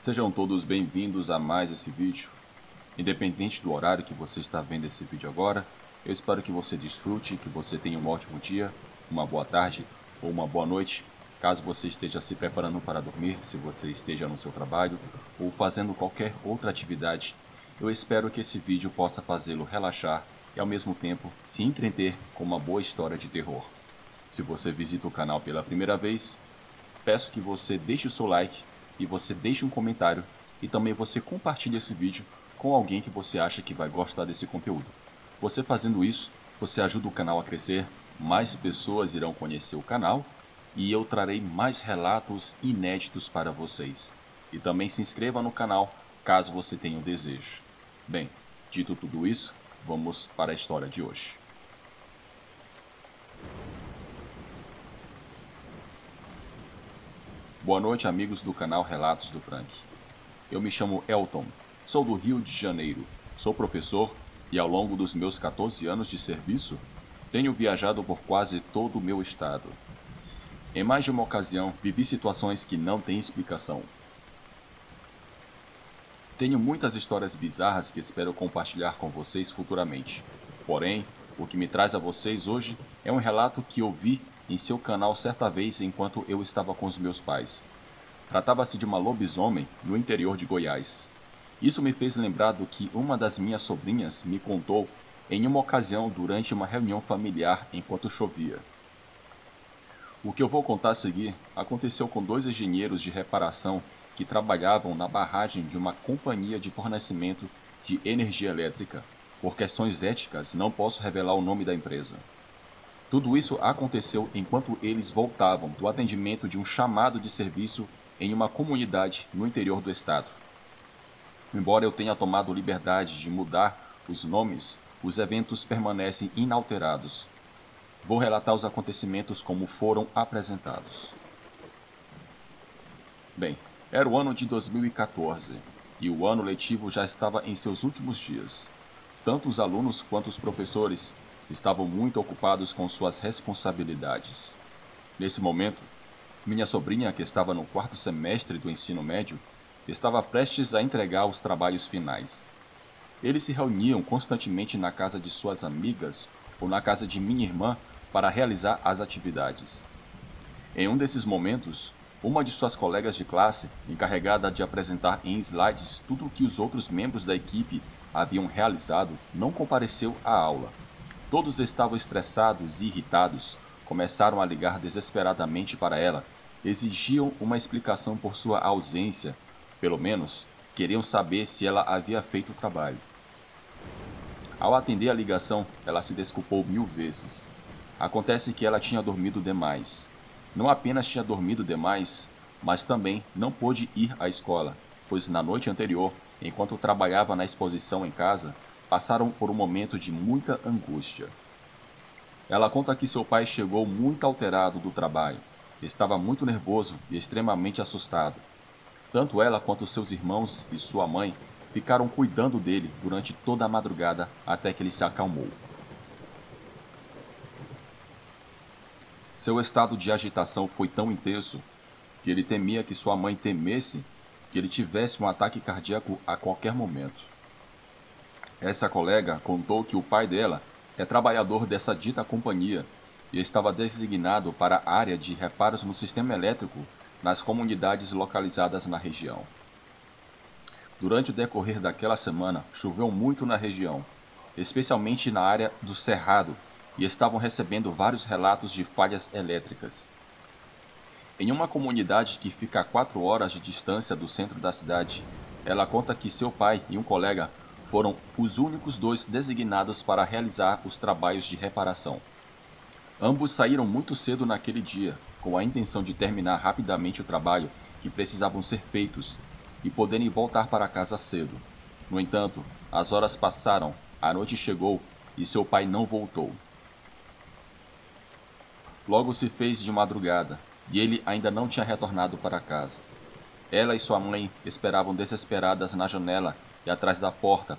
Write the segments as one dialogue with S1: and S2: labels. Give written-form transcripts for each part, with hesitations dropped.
S1: Sejam todos bem-vindos a mais esse vídeo. Independente do horário que você está vendo esse vídeo agora, eu espero que você desfrute, que você tenha um ótimo dia, uma boa tarde ou uma boa noite, caso você esteja se preparando para dormir, se você esteja no seu trabalho ou fazendo qualquer outra atividade. Eu espero que esse vídeo possa fazê-lo relaxar e ao mesmo tempo se entreter com uma boa história de terror. Se você visita o canal pela primeira vez, peço que você deixe o seu like e você deixe um comentário e também você compartilhe esse vídeo com alguém que você acha que vai gostar desse conteúdo. Você fazendo isso, você ajuda o canal a crescer, mais pessoas irão conhecer o canal e eu trarei mais relatos inéditos para vocês. E também se inscreva no canal caso você tenha um desejo. Bem, dito tudo isso, vamos para a história de hoje. Boa noite, amigos do canal Relatos do Frank. Eu me chamo Elton, sou do Rio de Janeiro, sou professor e ao longo dos meus 14 anos de serviço, tenho viajado por quase todo o meu estado. Em mais de uma ocasião, vivi situações que não têm explicação. Tenho muitas histórias bizarras que espero compartilhar com vocês futuramente. Porém, o que me traz a vocês hoje é um relato que eu vi em seu canal certa vez enquanto eu estava com os meus pais. Tratava-se de uma lobisomem no interior de Goiás. Isso me fez lembrar do que uma das minhas sobrinhas me contou em uma ocasião durante uma reunião familiar enquanto chovia. O que eu vou contar a seguir aconteceu com dois engenheiros de reparação que trabalhavam na barragem de uma companhia de fornecimento de energia elétrica. Por questões éticas, não posso revelar o nome da empresa. Tudo isso aconteceu enquanto eles voltavam do atendimento de um chamado de serviço em uma comunidade no interior do estado. Embora eu tenha tomado liberdade de mudar os nomes, os eventos permanecem inalterados. Vou relatar os acontecimentos como foram apresentados. Bem, era o ano de 2014 e o ano letivo já estava em seus últimos dias. Tanto os alunos quanto os professores estavam muito ocupados com suas responsabilidades. Nesse momento, minha sobrinha, que estava no quarto semestre do ensino médio, estava prestes a entregar os trabalhos finais. Eles se reuniam constantemente na casa de suas amigas ou na casa de minha irmã para realizar as atividades. Em um desses momentos, uma de suas colegas de classe, encarregada de apresentar em slides tudo o que os outros membros da equipe haviam realizado, não compareceu à aula. Todos estavam estressados e irritados, começaram a ligar desesperadamente para ela, exigiam uma explicação por sua ausência, pelo menos queriam saber se ela havia feito o trabalho. Ao atender a ligação, ela se desculpou 1000 vezes. Acontece que ela tinha dormido demais. Não apenas tinha dormido demais, mas também não pôde ir à escola, pois na noite anterior, enquanto trabalhava na exposição em casa, passaram por um momento de muita angústia. Ela conta que seu pai chegou muito alterado do trabalho, estava muito nervoso e extremamente assustado. Tanto ela quanto seus irmãos e sua mãe ficaram cuidando dele durante toda a madrugada até que ele se acalmou. Seu estado de agitação foi tão intenso que ele temia que sua mãe temesse que ele tivesse um ataque cardíaco a qualquer momento. Essa colega contou que o pai dela é trabalhador dessa dita companhia e estava designado para a área de reparos no sistema elétrico nas comunidades localizadas na região. Durante o decorrer daquela semana, choveu muito na região, especialmente na área do Cerrado, e estavam recebendo vários relatos de falhas elétricas. Em uma comunidade que fica a 4 horas de distância do centro da cidade, ela conta que seu pai e um colega foram os únicos dois designados para realizar os trabalhos de reparação. Ambos saíram muito cedo naquele dia, com a intenção de terminar rapidamente o trabalho que precisavam ser feitos e poderem voltar para casa cedo. No entanto, as horas passaram, a noite chegou e seu pai não voltou. Logo se fez de madrugada e ele ainda não tinha retornado para casa. Ela e sua mãe esperavam desesperadas na janela e atrás da porta,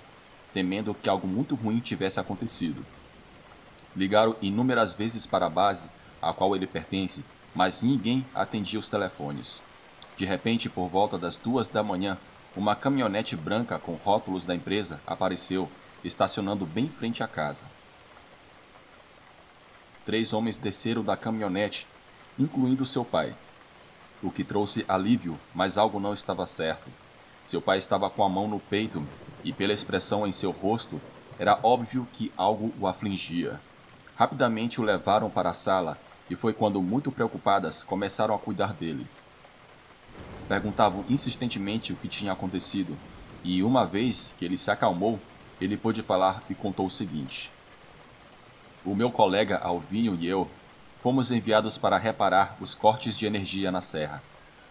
S1: temendo que algo muito ruim tivesse acontecido. Ligaram inúmeras vezes para a base a qual ele pertence, mas ninguém atendia os telefones. De repente, por volta das 2 da manhã, uma caminhonete branca com rótulos da empresa apareceu, estacionando bem frente à casa. 3 homens desceram da caminhonete, incluindo seu pai, o que trouxe alívio, mas algo não estava certo. Seu pai estava com a mão no peito e, pela expressão em seu rosto, era óbvio que algo o afligia. Rapidamente o levaram para a sala e foi quando, muito preocupadas, começaram a cuidar dele. Perguntavam insistentemente o que tinha acontecido e, uma vez que ele se acalmou, ele pôde falar e contou o seguinte: o meu colega Alvinho e eu fomos enviados para reparar os cortes de energia na serra.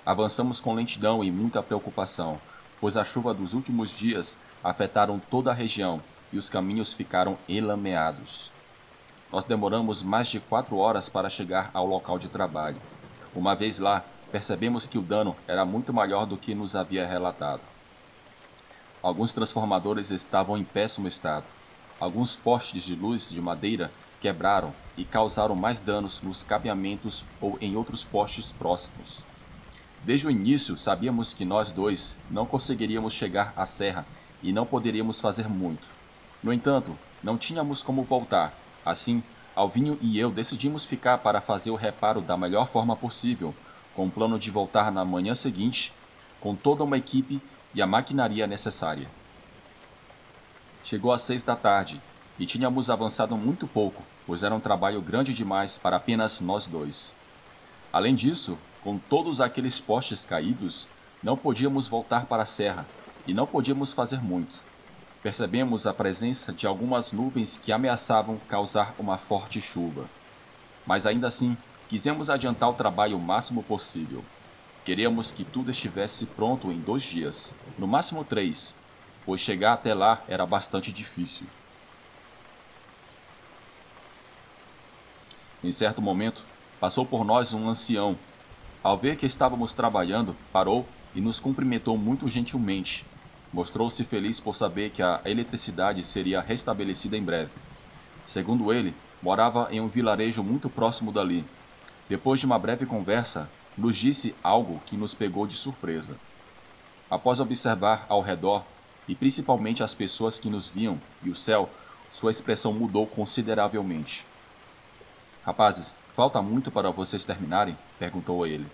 S1: Avançamos com lentidão e muita preocupação, pois a chuva dos últimos dias afetaram toda a região e os caminhos ficaram enlameados. Nós demoramos mais de 4 horas para chegar ao local de trabalho. Uma vez lá, percebemos que o dano era muito maior do que nos havia relatado. Alguns transformadores estavam em péssimo estado. Alguns postes de luz de madeira quebraram e causaram mais danos nos cabeamentos ou em outros postes próximos. Desde o início, sabíamos que nós dois não conseguiríamos chegar à serra e não poderíamos fazer muito. No entanto, não tínhamos como voltar. Assim, Alvinho e eu decidimos ficar para fazer o reparo da melhor forma possível, com o plano de voltar na manhã seguinte, com toda uma equipe e a maquinaria necessária. Chegou às 6 da tarde e tínhamos avançado muito pouco, pois era um trabalho grande demais para apenas nós dois. Além disso, com todos aqueles postes caídos, não podíamos voltar para a serra e não podíamos fazer muito. Percebemos a presença de algumas nuvens que ameaçavam causar uma forte chuva. Mas ainda assim, quisemos adiantar o trabalho o máximo possível. Queríamos que tudo estivesse pronto em 2 dias, no máximo 3, pois chegar até lá era bastante difícil. Em certo momento, passou por nós um ancião. Ao ver que estávamos trabalhando, parou e nos cumprimentou muito gentilmente. Mostrou-se feliz por saber que a eletricidade seria restabelecida em breve. Segundo ele, morava em um vilarejo muito próximo dali. Depois de uma breve conversa, nos disse algo que nos pegou de surpresa. Após observar ao redor, e principalmente as pessoas que nos viam e o céu, sua expressão mudou consideravelmente. Rapazes, falta muito para vocês terminarem? Perguntou ele.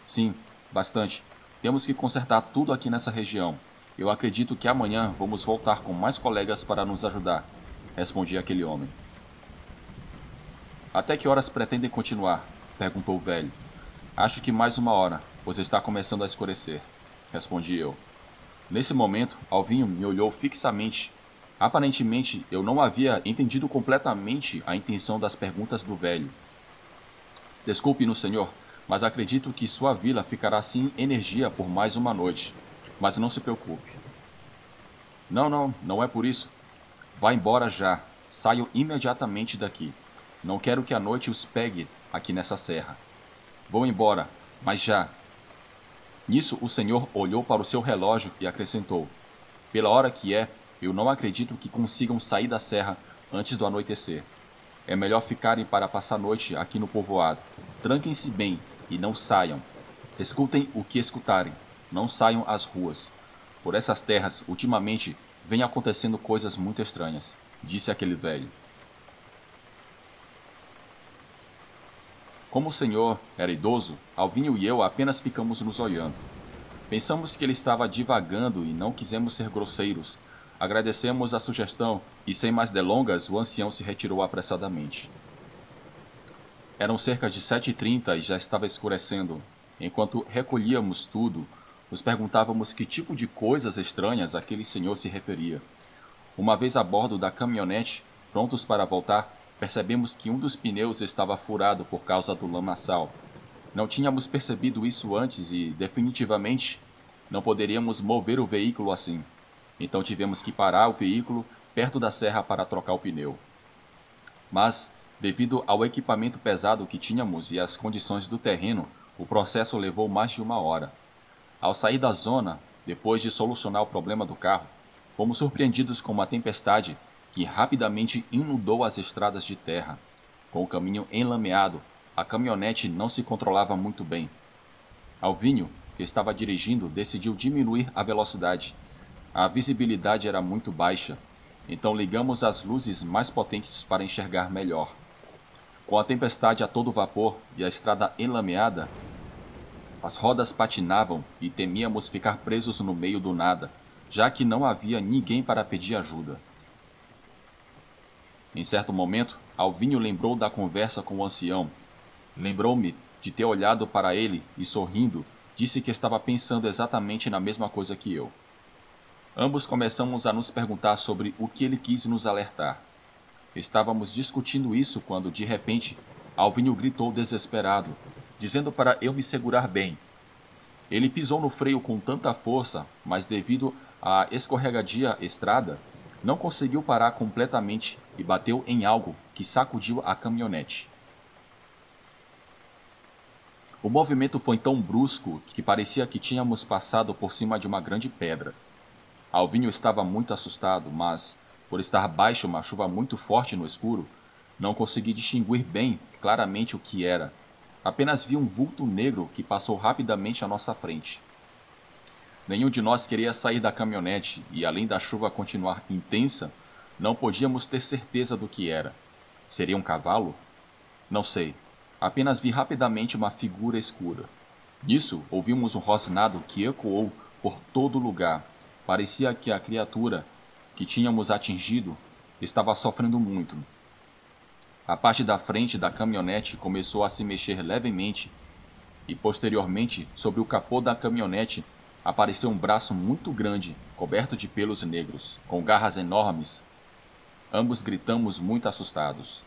S1: Sim, bastante. Temos que consertar tudo aqui nessa região. Eu acredito que amanhã vamos voltar com mais colegas para nos ajudar, respondia aquele homem. Até que horas pretendem continuar? Perguntou o velho. Acho que mais 1 hora, pois está começando a escurecer, respondi eu. Nesse momento, Alvinho me olhou fixamente. Aparentemente, eu não havia entendido completamente a intenção das perguntas do velho. Desculpe-nos, senhor, mas acredito que sua vila ficará sem energia por mais 1 noite. Mas não se preocupe. Não é por isso. Vá embora já. Saio imediatamente daqui. Não quero que a noite os pegue aqui nessa serra. Vou embora, mas já. Nisso o senhor olhou para o seu relógio e acrescentou: pela hora que é, eu não acredito que consigam sair da serra antes do anoitecer. É melhor ficarem para passar a noite aqui no povoado. Tranquem-se bem e não saiam. Escutem o que escutarem. Não saiam às ruas. Por essas terras, ultimamente, vem acontecendo coisas muito estranhas, disse aquele velho. Como o senhor era idoso, Alvinho e eu apenas ficamos nos olhando. Pensamos que ele estava divagando e não quisemos ser grosseiros. Agradecemos a sugestão e, sem mais delongas, o ancião se retirou apressadamente. Eram cerca de 7h30 e já estava escurecendo. Enquanto recolhíamos tudo, nos perguntávamos que tipo de coisas estranhas aquele senhor se referia. Uma vez a bordo da caminhonete, prontos para voltar, percebemos que um dos pneus estava furado por causa do lamaçal. Não tínhamos percebido isso antes e, definitivamente, não poderíamos mover o veículo assim. Então tivemos que parar o veículo perto da serra para trocar o pneu. Mas, devido ao equipamento pesado que tínhamos e às condições do terreno, o processo levou mais de 1 hora. Ao sair da zona, depois de solucionar o problema do carro, fomos surpreendidos com uma tempestade que rapidamente inundou as estradas de terra. Com o caminho enlameado, a caminhonete não se controlava muito bem. Alvinho, que estava dirigindo, decidiu diminuir a velocidade. A visibilidade era muito baixa, então ligamos as luzes mais potentes para enxergar melhor. Com a tempestade a todo vapor e a estrada enlameada, as rodas patinavam e temíamos ficar presos no meio do nada, já que não havia ninguém para pedir ajuda. Em certo momento, Alvinho lembrou da conversa com o ancião. Lembrou-me de ter olhado para ele e, sorrindo, disse que estava pensando exatamente na mesma coisa que eu. Ambos começamos a nos perguntar sobre o que ele quis nos alertar. Estávamos discutindo isso quando, de repente, Alvinho gritou desesperado, dizendo para eu me segurar bem. Ele pisou no freio com tanta força, mas devido à escorregadia estrada, não conseguiu parar completamente e bateu em algo que sacudiu a caminhonete. O movimento foi tão brusco que parecia que tínhamos passado por cima de uma grande pedra. Alvinho estava muito assustado, mas, por estar baixo uma chuva muito forte no escuro, não consegui distinguir bem claramente o que era. Apenas vi um vulto negro que passou rapidamente à nossa frente. Nenhum de nós queria sair da caminhonete e, além da chuva continuar intensa, não podíamos ter certeza do que era. Seria um cavalo? Não sei. Apenas vi rapidamente uma figura escura. Nisso, ouvimos um rosnado que ecoou por todo lugar. Parecia que a criatura que tínhamos atingido estava sofrendo muito. A parte da frente da caminhonete começou a se mexer levemente e, posteriormente, sobre o capô da caminhonete, apareceu um braço muito grande, coberto de pelos negros, com garras enormes. Ambos gritamos muito assustados.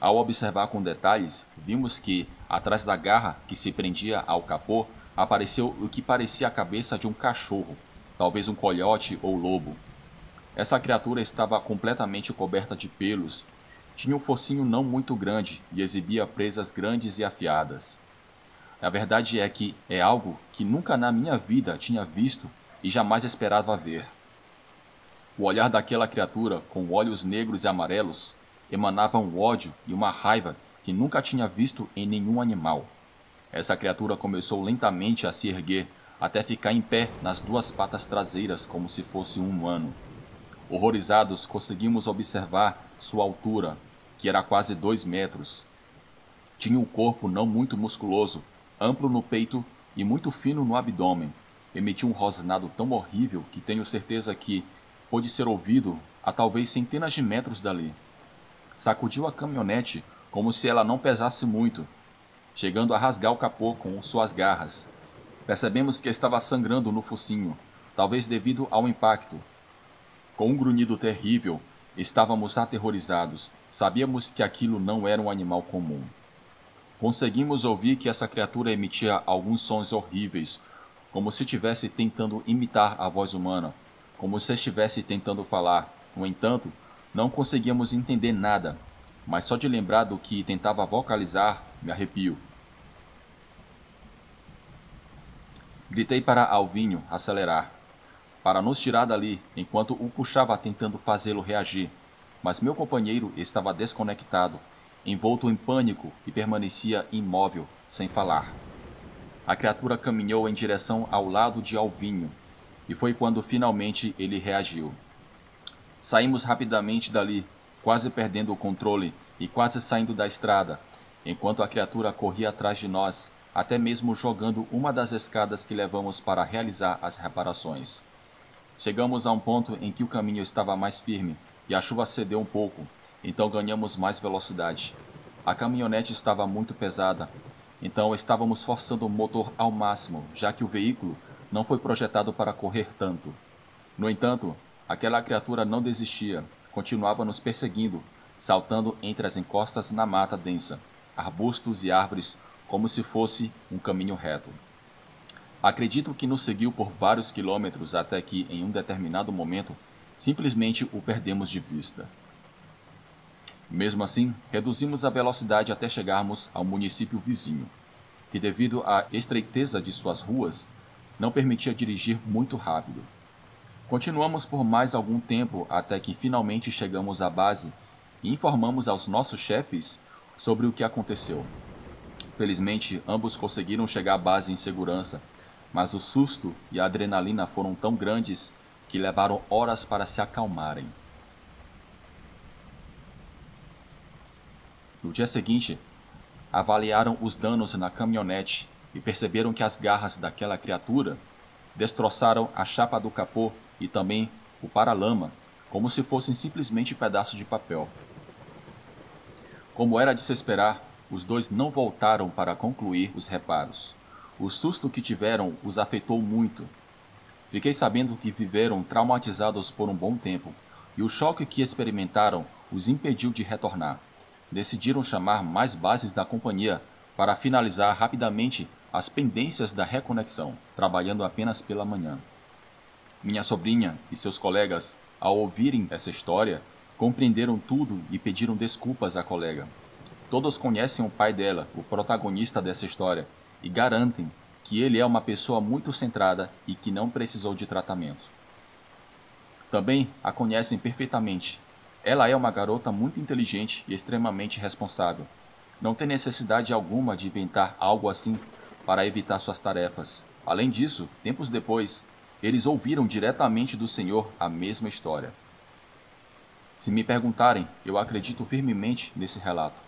S1: Ao observar com detalhes, vimos que, atrás da garra que se prendia ao capô, apareceu o que parecia a cabeça de um cachorro, talvez um coiote ou lobo. Essa criatura estava completamente coberta de pelos, tinha um focinho não muito grande e exibia presas grandes e afiadas. A verdade é que é algo que nunca na minha vida tinha visto e jamais esperava ver. O olhar daquela criatura, com olhos negros e amarelos, emanava um ódio e uma raiva que nunca tinha visto em nenhum animal. Essa criatura começou lentamente a se erguer, até ficar em pé nas duas patas traseiras como se fosse um humano. Horrorizados, conseguimos observar sua altura, que era quase 2 metros. Tinha um corpo não muito musculoso, amplo no peito e muito fino no abdômen. Emitia um rosnado tão horrível que tenho certeza que pôde ser ouvido a talvez centenas de metros dali. Sacudiu a caminhonete como se ela não pesasse muito, chegando a rasgar o capô com suas garras. Percebemos que estava sangrando no focinho, talvez devido ao impacto. Com um grunhido terrível, estávamos aterrorizados. Sabíamos que aquilo não era um animal comum. Conseguimos ouvir que essa criatura emitia alguns sons horríveis, como se estivesse tentando imitar a voz humana, como se estivesse tentando falar. No entanto, não conseguíamos entender nada, mas só de lembrar do que tentava vocalizar, me arrepio. Gritei para Alvinho acelerar, para nos tirar dali, enquanto o puxava tentando fazê-lo reagir, mas meu companheiro estava desconectado, envolto em pânico e permanecia imóvel, sem falar. A criatura caminhou em direção ao lado de Alvinho, e foi quando finalmente ele reagiu. Saímos rapidamente dali, quase perdendo o controle e quase saindo da estrada, enquanto a criatura corria atrás de nós, até mesmo jogando uma das escadas que levamos para realizar as reparações. Chegamos a um ponto em que o caminho estava mais firme e a chuva cedeu um pouco, então ganhamos mais velocidade. A caminhonete estava muito pesada, então estávamos forçando o motor ao máximo, já que o veículo não foi projetado para correr tanto. No entanto, aquela criatura não desistia, continuava nos perseguindo, saltando entre as encostas na mata densa, arbustos e árvores, como se fosse um caminho reto. Acredito que nos seguiu por vários quilômetros até que, em um determinado momento, simplesmente o perdemos de vista. Mesmo assim, reduzimos a velocidade até chegarmos ao município vizinho, que devido à estreiteza de suas ruas, não permitia dirigir muito rápido. Continuamos por mais algum tempo até que finalmente chegamos à base e informamos aos nossos chefes sobre o que aconteceu. Felizmente, ambos conseguiram chegar à base em segurança, mas o susto e a adrenalina foram tão grandes que levaram horas para se acalmarem. No dia seguinte, avaliaram os danos na caminhonete e perceberam que as garras daquela criatura destroçaram a chapa do capô e também o paralama, como se fossem simplesmente pedaços de papel. Como era de se esperar, os dois não voltaram para concluir os reparos. O susto que tiveram os afetou muito. Fiquei sabendo que viveram traumatizados por um bom tempo, e o choque que experimentaram os impediu de retornar. Decidiram chamar mais bases da companhia para finalizar rapidamente as pendências da reconexão, trabalhando apenas pela manhã. Minha sobrinha e seus colegas, ao ouvirem essa história, compreenderam tudo e pediram desculpas à colega. Todos conhecem o pai dela, o protagonista dessa história, e garantem que ele é uma pessoa muito centrada e que não precisou de tratamento. Também a conhecem perfeitamente. Ela é uma garota muito inteligente e extremamente responsável. Não tem necessidade alguma de inventar algo assim para evitar suas tarefas. Além disso, tempos depois, eles ouviram diretamente do Senhor a mesma história. Se me perguntarem, eu acredito firmemente nesse relato.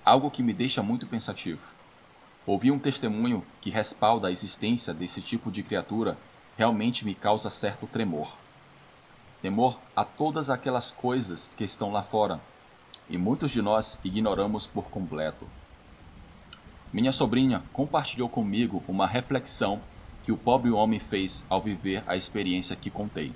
S1: Algo que me deixa muito pensativo. Ouvir um testemunho que respalda a existência desse tipo de criatura realmente me causa certo tremor. Temor a todas aquelas coisas que estão lá fora, e muitos de nós ignoramos por completo. Minha sobrinha compartilhou comigo uma reflexão que o pobre homem fez ao viver a experiência que contei.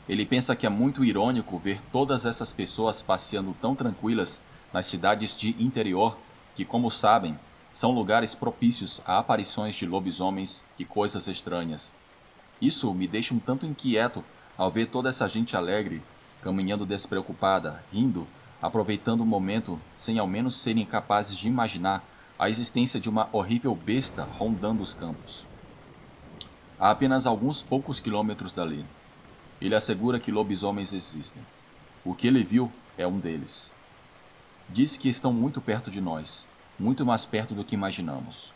S1: Ele pensa que é muito irônico ver todas essas pessoas passeando tão tranquilas nas cidades de interior que, como sabem, são lugares propícios a aparições de lobisomens e coisas estranhas. Isso me deixa um tanto inquieto ao ver toda essa gente alegre, caminhando despreocupada, rindo, aproveitando o momento sem ao menos serem capazes de imaginar a existência de uma horrível besta rondando os campos. A apenas alguns poucos quilômetros dali. Ele assegura que lobisomens existem. O que ele viu é um deles. Diz que estão muito perto de nós, muito mais perto do que imaginamos.